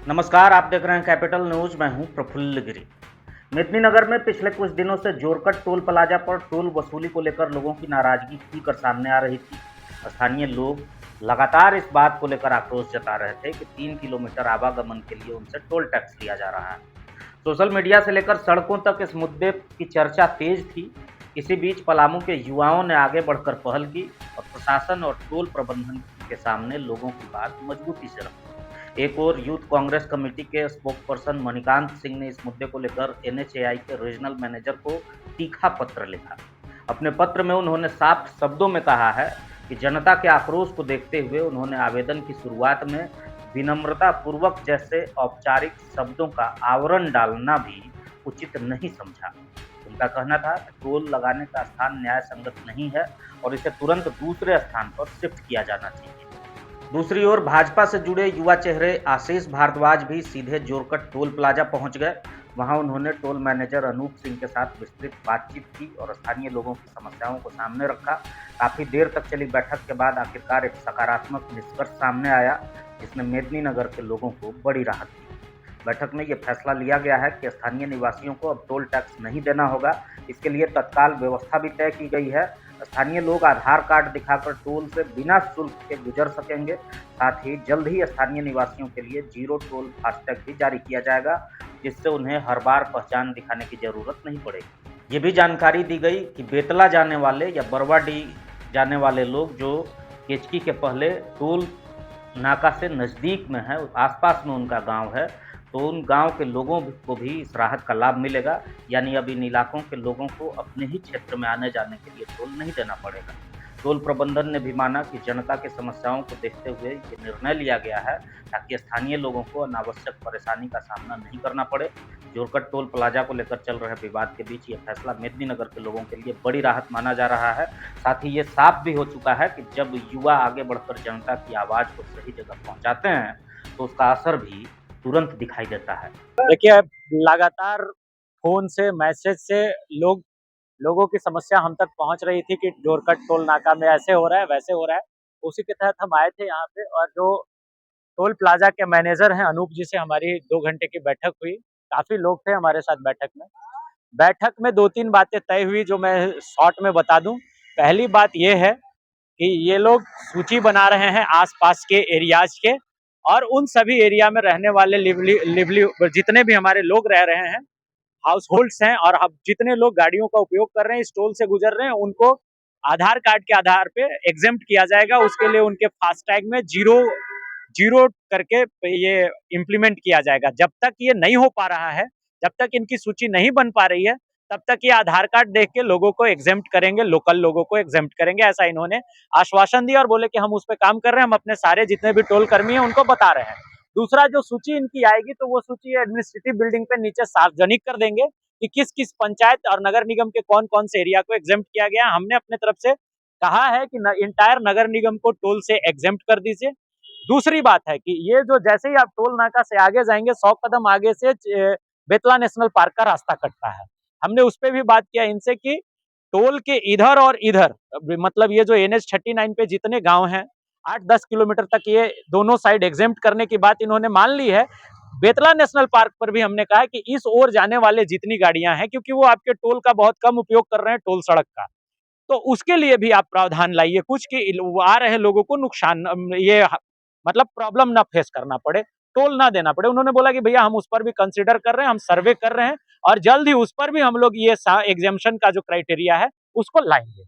नमस्कार, आप देख रहे हैं कैपिटल न्यूज। मैं हूं प्रफुल्ल गिरी। मेदिनीनगर में पिछले कुछ दिनों से जोरकट टोल प्लाजा पर टोल वसूली को लेकर लोगों की नाराजगी खुलकर सामने आ रही थी। स्थानीय लोग लगातार इस बात को लेकर आक्रोश जता रहे थे कि 3 किलोमीटर आवागमन के लिए उनसे टोल टैक्स लिया जा रहा है। सोशल मीडिया से लेकर सड़कों तक इस मुद्दे की चर्चा तेज थी। इसी बीच पलामू के युवाओं ने आगे बढ़कर पहल की और प्रशासन और टोल प्रबंधन के सामने लोगों की बात मजबूती से रखी। एक और यूथ कांग्रेस कमेटी के स्पोक्सपर्सन मणिकांत सिंह ने इस मुद्दे को लेकर एनएचएआई के रीजनल मैनेजर को तीखा पत्र लिखा। अपने पत्र में उन्होंने साफ शब्दों में कहा है कि जनता के आक्रोश को देखते हुए उन्होंने आवेदन की शुरुआत में विनम्रता पूर्वक जैसे औपचारिक शब्दों का आवरण डालना भी उचित नहीं समझा। उनका कहना था कि टोल लगाने का स्थान न्याय संगत नहीं है और इसे तुरंत दूसरे स्थान पर शिफ्ट किया जाना चाहिए। दूसरी ओर भाजपा से जुड़े युवा चेहरे आशीष भारद्वाज भी सीधे जोरकट टोल प्लाजा पहुंच गए। वहां उन्होंने टोल मैनेजर अनूप सिंह के साथ विस्तृत बातचीत की और स्थानीय लोगों की समस्याओं को सामने रखा। काफी देर तक चली बैठक के बाद आखिरकार एक सकारात्मक निष्कर्ष सामने आया, जिसने मेदिनीनगर के लोगों को बड़ी राहत दी। बैठक में यह फैसला लिया गया है कि स्थानीय निवासियों को अब टोल टैक्स नहीं देना होगा। इसके लिए तत्काल व्यवस्था भी तय की गई है। स्थानीय लोग आधार कार्ड दिखाकर टोल से बिना शुल्क के गुजर सकेंगे। साथ ही जल्द ही स्थानीय निवासियों के लिए जीरो टोल फास्टैग भी जारी किया जाएगा, जिससे उन्हें हर बार पहचान दिखाने की जरूरत नहीं पड़ेगी। ये भी जानकारी दी गई कि बेतला जाने वाले या बरवाडीह जाने वाले लोग जो केचकी के पहले टोल नाका से नज़दीक में है, आसपास में उनका गांव है, तो उन गांव के लोगों को भी इस राहत का लाभ मिलेगा। यानी अब इन इलाकों के लोगों को अपने ही क्षेत्र में आने जाने के लिए टोल नहीं देना पड़ेगा। टोल प्रबंधन ने भी माना कि जनता की समस्याओं को देखते हुए ये निर्णय लिया गया है ताकि स्थानीय लोगों को अनावश्यक परेशानी का सामना नहीं करना पड़े। जोरकट टोल प्लाजा को लेकर चल रहे विवाद के बीच ये फैसला मेदिनीनगर के लोगों के लिए बड़ी राहत माना जा रहा है। साथ ही ये साफ भी हो चुका है कि जब युवा आगे बढ़कर जनता की आवाज़ को सही जगह पहुंचाते हैं तो उसका असर भी तुरंत दिखाई देता है। देखिए, लगातार फोन से मैसेज से लोगों की समस्या हम तक पहुंच रही थी कि जोरकट टोल नाका में ऐसे हो रहा है, वैसे हो रहा है। उसी के तहत हम आए थे यहाँ पे, और जो टोल प्लाजा के मैनेजर हैं अनूप जी से हमारी 2 घंटे की बैठक हुई। काफी लोग थे हमारे साथ बैठक में 2-3 बातें तय हुई जो मैं शॉर्ट में बता दूं। पहली बात यह है कि ये लोग सूची बना रहे हैं आसपास के एरियाज के, और उन सभी एरिया में रहने वाले लिवली जितने भी हमारे लोग रह रहे हैं, हाउस होल्ड्स हैं, और अब जितने लोग गाड़ियों का उपयोग कर रहे हैं, इस टोल से गुजर रहे हैं, उनको आधार कार्ड के आधार पे एग्जेम्प्ट किया जाएगा। उसके लिए उनके फास्टैग में जीरो जीरो करके ये इम्प्लीमेंट किया जाएगा। जब तक ये नहीं हो पा रहा है, जब तक इनकी सूची नहीं बन पा रही है, तब तक ये आधार कार्ड देख के लोगों को एग्जेम्प्ट करेंगे, लोकल लोगों को एग्जेम्प्ट करेंगे, ऐसा इन्होंने आश्वासन दिया और बोले कि हम उस पर काम कर रहे हैं, हम अपने सारे जितने भी टोल कर्मी हैं उनको बता रहे हैं। दूसरा, जो सूची इनकी आएगी तो वो सूची एडमिनिस्ट्रेटिव बिल्डिंग पे नीचे सार्वजनिक कर देंगे कि किस किस पंचायत और नगर निगम के कौन कौन से एरिया को एग्जेम्प्ट किया गया। हमने अपने तरफ से कहा है कि इंटायर नगर निगम को टोल से एग्जेम्प्ट कर दीजिए। दूसरी बात है कि ये जो जैसे ही आप टोल नाका से आगे जाएंगे, 100 कदम आगे से बेतला नेशनल पार्क का रास्ता कटता है। हमने उस पर भी बात किया इनसे कि टोल के इधर और इधर, मतलब ये जो NH39 पे जितने गांव हैं, 8-10 किलोमीटर तक ये दोनों साइड एग्जेम्प्ट करने की बात इन्होंने मान ली है। बेतला नेशनल पार्क पर भी हमने कहा है कि इस ओर जाने वाले जितनी गाड़ियां हैं, क्योंकि वो आपके टोल का बहुत कम उपयोग कर रहे हैं, टोल सड़क का, तो उसके लिए भी आप प्रावधान लाइए कुछ कि आ रहे लोगों को नुकसान, ये मतलब प्रॉब्लम ना फेस करना पड़े, टोल ना देना पड़े। उन्होंने बोला कि भैया हम उस पर भी कंसिडर कर रहे हैं, हम सर्वे कर रहे हैं, और जल्द ही उस पर भी हम लोग ये एग्जेम्पशन का जो क्राइटेरिया है उसको लाएंगे।